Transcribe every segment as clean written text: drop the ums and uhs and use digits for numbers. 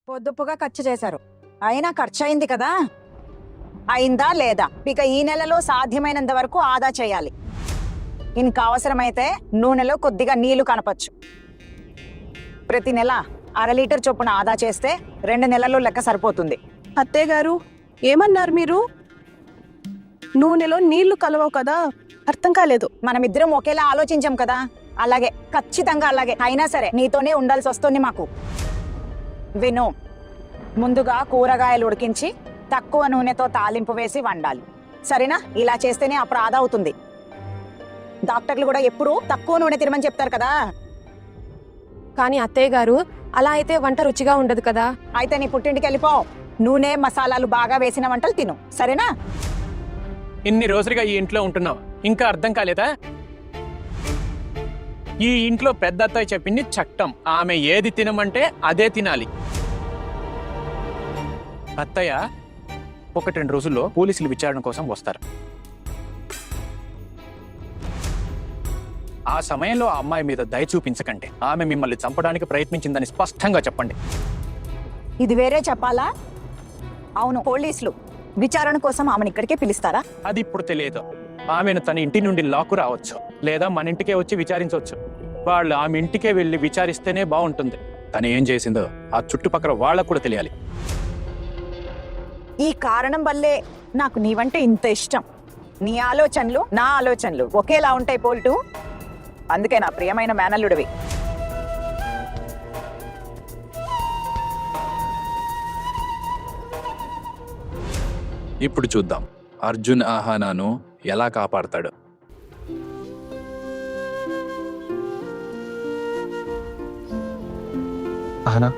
పొద్దుపుగా ఖర్చు చేశారు. అయినా ఖర్చు అయింది కదా, అయిందా లేదా? ఇక ఈ నెలలో సాధ్యమైనంత వరకు ఆదా చేయాలి. ఇంకా అవసరమైతే నూనెలో కొద్దిగా నీళ్లు కనపచ్చు. ప్రతి నెల 1/2 లీటర్ చొప్పున ఆదా చేస్తే 2 నెలల్లో లెక్క సరిపోతుంది. అత్తయ్య గారు ఏమన్నారు మీరు? నూనెలో నీళ్లు కలవవు కదా, అర్థం కాలేదు. మనమిద్దరం ఒకేలా ఆలోచించాం కదా, అలాగే ఖచ్చితంగా అలాగే. అయినా సరే నీతోనే ఉండాల్సి వస్తుంది మాకు. విను, ముందుగా కూరగాయలు ఉడికించి తక్కువ నూనెతో తాలింపు వేసి వండాలి, సరేనా? ఇలా చేస్తేనే అప్పుడు ఆదా అవుతుంది. డాక్టర్లు కూడా ఎప్పుడు తక్కువ నూనె తినమని చెప్తారు కదా. కానీ అత్తయ్య గారు, అలా అయితే వంట రుచిగా ఉండదు కదా. అయితే నీ పుట్టింటికి వెళ్ళిపో. నూనె మసాలాలు బాగా వేసిన వంటలు తిను, సరేనా? ఇన్ని రోజులుగా ఈ ఇంట్లో ఉంటున్నావు, ఇంకా అర్థం కాలేదా? ఈ ఇంట్లో పెద్ద అత్తయ్య చెప్పింది చట్టం. ఆమె ఏది తినమంటే అదే తినాలి. అత్తయ్య 1-2 రోజుల్లో పోలీసులు విచారణ కోసం వస్తారు. ఆ సమయంలో ఆ అమ్మాయి మీద దయ చూపించకండి. ఆమె మిమ్మల్ని చంపడానికి ప్రయత్నించిందని స్పష్టంగా చెప్పండి. ఇది వేరే చెప్పాలా? అవును, పోలీసులు విచారణ కోసం ఆమెను ఇక్కడికే పిలుస్తారా? అది ఇప్పుడు తెలియదు. ఆమెను తన ఇంటి నుండి లాక్కు రావచ్చు, లేదా మన ఇంటికే వచ్చి విచారించవచ్చు. వాళ్ళు ఆమె ఇంటికే వెళ్ళి విచారిస్తేనే బాగుంటుంది. తను ఏం చేసిందో ఆ చుట్టుపక్కల వాళ్ళకు కూడా తెలియాలి. ఈ కారణం వల్లే నాకు నీవంటే ఇంత ఇష్టం. నీ ఆలోచనలు నా ఆలోచనలు ఒకేలా ఉంటాయి పోల్టు. అందుకే నా ప్రియమైన మేనల్లుడివి. ఇప్పుడు చూద్దాం అర్జున్ ఆహానాను ఎలా కాపాడతాడు. ఆహనా,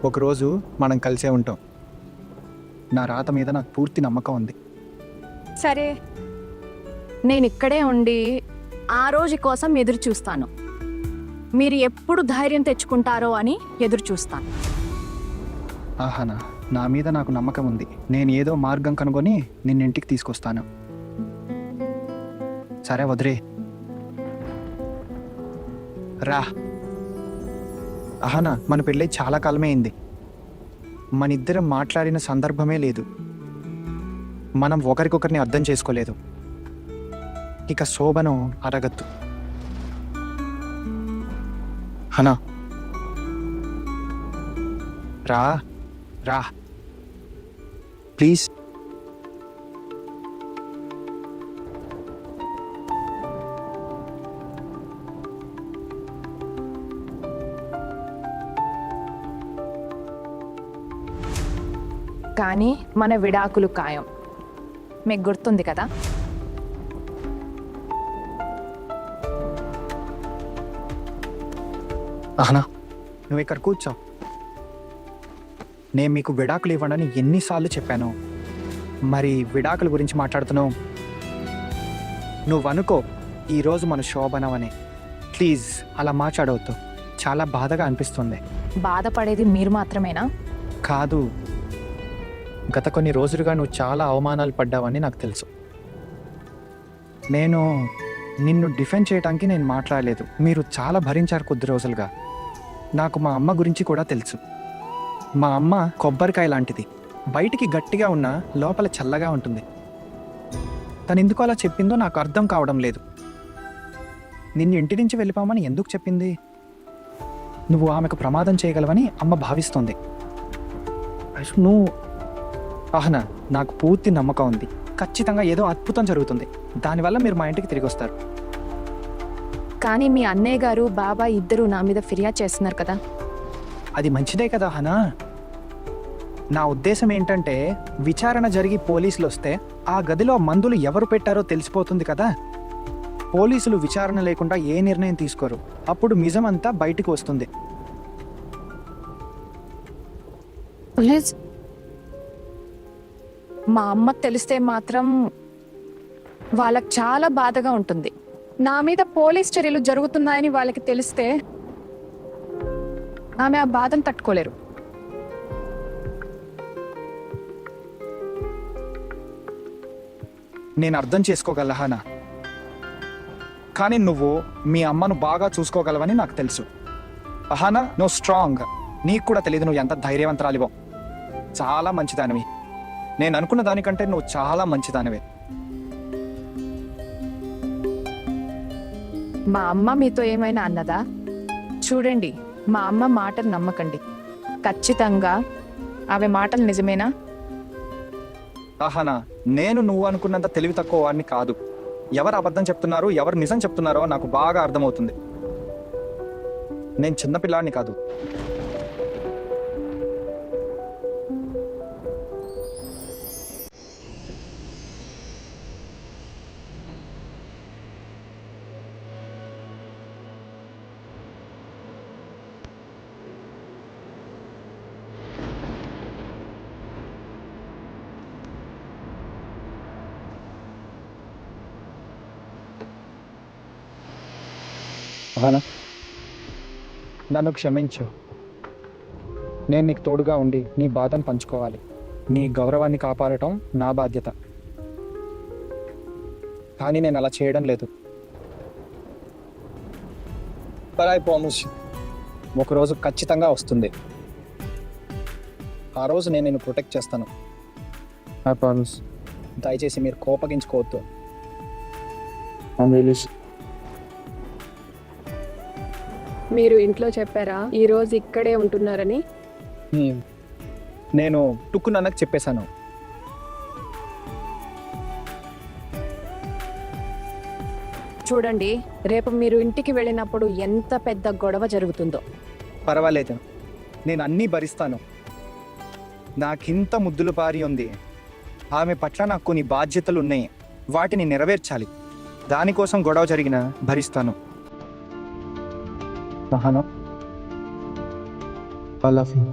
ఒకరోజు మనం కలిసే ఉంటాం. నా రాత మీద నాకు పూర్తి నమ్మకం ఉంది. సరే, నేను ఇక్కడే ఉండి ఆ రోజు కోసం ఎదురు చూస్తాను. మీరు ఎప్పుడు ధైర్యం తెచ్చుకుంటారో అని ఎదురు చూస్తాను. ఆహనా, నా మీద నాకు నమ్మకం ఉంది. నేను ఏదో మార్గం కనుగొని నిన్నింటికి తీసుకొస్తాను. సరే వదిలే, రా. ఆహనా, మన పెళ్ళై చాలా కాలమే అయింది. మన ఇద్దరం మాట్లాడిన సందర్భమే లేదు. మనం ఒకరికొకరిని అర్థం చేసుకోలేదు. ఇక శోభనం అరగద్దు. హనా, రా రా ప్లీజ్. కానీ మన విడాకులు ఖాయం. మీకు గుర్తుంది కదా? ఆహనా, నువ్వు ఇక్కడ కూర్చో. నేను మీకు విడాకులు ఇవ్వనని ఎన్నిసార్లు చెప్పాను. మరి విడాకుల గురించి మాట్లాడుతున్నావు. నువ్వు అనుకో ఈరోజు మన శోభనం అని. ప్లీజ్ అలా మాట్లాడవద్దు, చాలా బాధగా అనిపిస్తుంది. బాధపడేది మీరు మాత్రమేనా? కాదు, గత కొన్ని రోజులుగా నువ్వు చాలా అవమానాలు పడ్డావని నాకు తెలుసు. నేను నిన్ను డిఫెండ్ చేయడానికి నేను మాట్లాడలేదు. మీరు చాలా భరించారు కొద్ది రోజులుగా. నాకు మా అమ్మ గురించి కూడా తెలుసు. మా అమ్మ కొబ్బరికాయ లాంటిది. బయటికి గట్టిగా ఉన్నా లోపల చల్లగా ఉంటుంది. తను ఎందుకు అలా చెప్పిందో నాకు అర్థం కావడం లేదు. నిన్ను ఇంటి నుంచి వెళ్ళిపోమని ఎందుకు చెప్పింది? నువ్వు ఆమెకు ప్రమాదం చేయగలవని అమ్మ భావిస్తుంది. నువ్వు ఆహనా, నాకు పూర్తి నమ్మకం ఉంది. ఖచ్చితంగా ఏదో అద్భుతం జరుగుతుంది. దానివల్ల మీరు మా ఇంటికి తిరిగి వస్తారు. కానీ మీ అన్నయ్య గారు బాబాయ్ ఇద్దరు నా మీద ఫిర్యాదు చేస్తున్నారు కదా. అది మంచిదే కదా హనా. నా ఉద్దేశం ఏంటంటే, విచారణ జరిగి పోలీసులు వస్తే ఆ గదిలో మందులు ఎవరు పెట్టారో తెలిసిపోతుంది కదా. పోలీసులు విచారణ లేకుండా ఏ నిర్ణయం తీసుకోరు. అప్పుడు నిజమంతా బయటకు వస్తుంది. మా అమ్మకు తెలిస్తే మాత్రం వాళ్ళకి చాలా బాధగా ఉంటుంది. నా మీద పోలీస్ చర్యలు జరుగుతున్నాయని వాళ్ళకి తెలిస్తే ఆమె ఆ బాధను తట్టుకోలేరు. నేను అర్థం చేసుకోగల హనా, కానీ నువ్వు మీ అమ్మను బాగా చూసుకోగలవని నాకు తెలుసు. అహానా, నువ్వు స్ట్రాంగ్. నీకు కూడా తెలియదు నువ్వు ఎంత ధైర్యవంతరాలివో. చాలా మంచిదానివి. నేను అనుకున్న దానికంటే నువ్వు చాలా మంచిదానివే. మా అమ్మ మీతో ఏమైనా అన్నదా? చూడండి, మా అమ్మ మాటలు నమ్మకండి. ఖచ్చితంగా ఆమె మాటలు నిజమేనా? ఆహానా, నేను నువ్వు అనుకున్నంత తెలివి తక్కువ వాడిని కాదు. ఎవరు అబద్ధం చెప్తున్నారు, ఎవరు నిజం చెప్తున్నారో నాకు బాగా అర్థమవుతుంది. నేను చిన్నపిల్లాడిని కాదు. ఆహానా, నన్ను క్షమించు. నేను నీకు తోడుగా ఉండి నీ బాధను పంచుకోవాలి. నీ గౌరవాన్ని కాపాడటం నా బాధ్యత. కానీ నేను అలా చేయడం లేదు. బట్ ఐ ప్రామిస్, ఒకరోజు ఖచ్చితంగా వస్తుంది. ఆ రోజు నేను నిన్ను ప్రొటెక్ట్ చేస్తాను. I promise. దయచేసి మీరు కోపగించుకోవద్దు. మీరు ఇంట్లో చెప్పారా ఈ రోజు ఇక్కడే ఉంటున్నారని? నేను టుక్కు నాన్నకు చెప్పేశాను. చూడండి, రేపు మీరు ఇంటికి వెళ్ళినప్పుడు ఎంత పెద్ద గొడవ జరుగుతుందో. పర్వాలేదు, నేను అన్నీ భరిస్తాను. నాకింత ముద్దుల భార్య ఉంది. ఆమె పట్ల నాకు కొన్ని బాధ్యతలు ఉన్నాయి. వాటిని నెరవేర్చాలి. దానికోసం గొడవ జరిగినా భరిస్తాను. Sahana, I love you.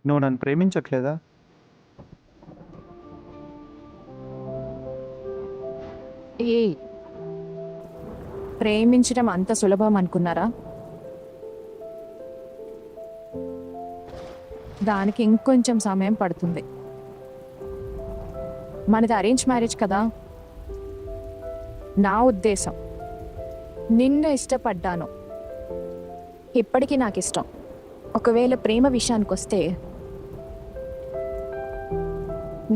నువ్వు నన్ను ప్రేమించట్లేదా? ఏ ప్రేమించడం అంత సులభం అనుకున్నారా? దానికి ఇంకొంచెం సమయం పడుతుంది. మనది అరేంజ్ మ్యారేజ్ కదా. నా ఉద్దేశం, నిన్ను ఇష్టపడ్డాను, ఇప్పటికీ నాకు ఇష్టం. ఒకవేళ ప్రేమ విషయానికి వస్తే,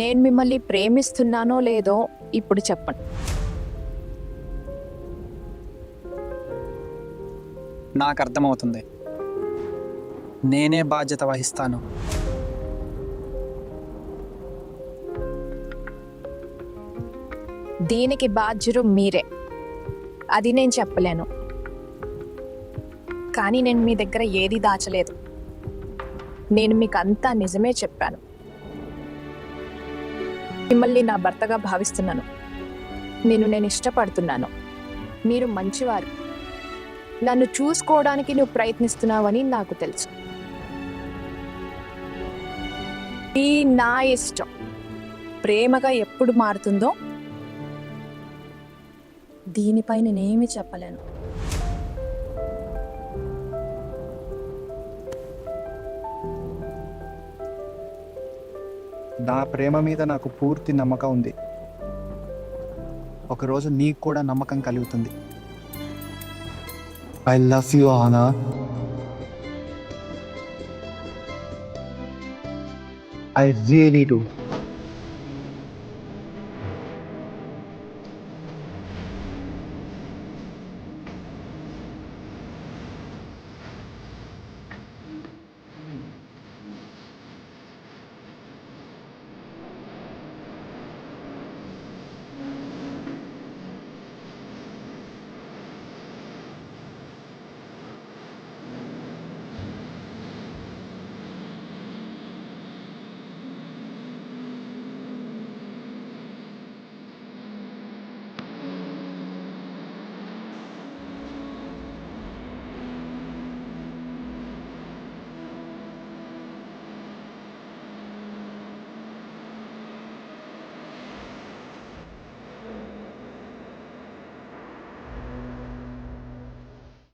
నేను మిమ్మల్ని ప్రేమిస్తున్నానో లేదో ఇప్పుడు చెప్పండి. నాకు అర్థమవుతుంది. నేనే బాధ్యత వహిస్తాను. దీనికి బాధ్యులు మీరే. అది నేను చెప్పలేను. కానీ నేను మీ దగ్గర ఏది దాచలేదు. నేను మీకు అంతా నిజమే చెప్పాను. మిమ్మల్ని నా భర్తగా భావిస్తున్నాను. నేను ఇష్టపడుతున్నాను. మీరు మంచివారు. నన్ను చూసుకోవడానికి నువ్వు ప్రయత్నిస్తున్నావని నాకు తెలుసు. ఈ నా ఇష్టం ప్రేమగా ఎప్పుడు మారుతుందో దీనిపై నేనేమి చెప్పలేను. నా ప్రేమ మీద నాకు పూర్తి నమ్మకం ఉంది. ఒకరోజు నీకు కూడా నమ్మకం కలుగుతుంది. I love you, Anna. I really do.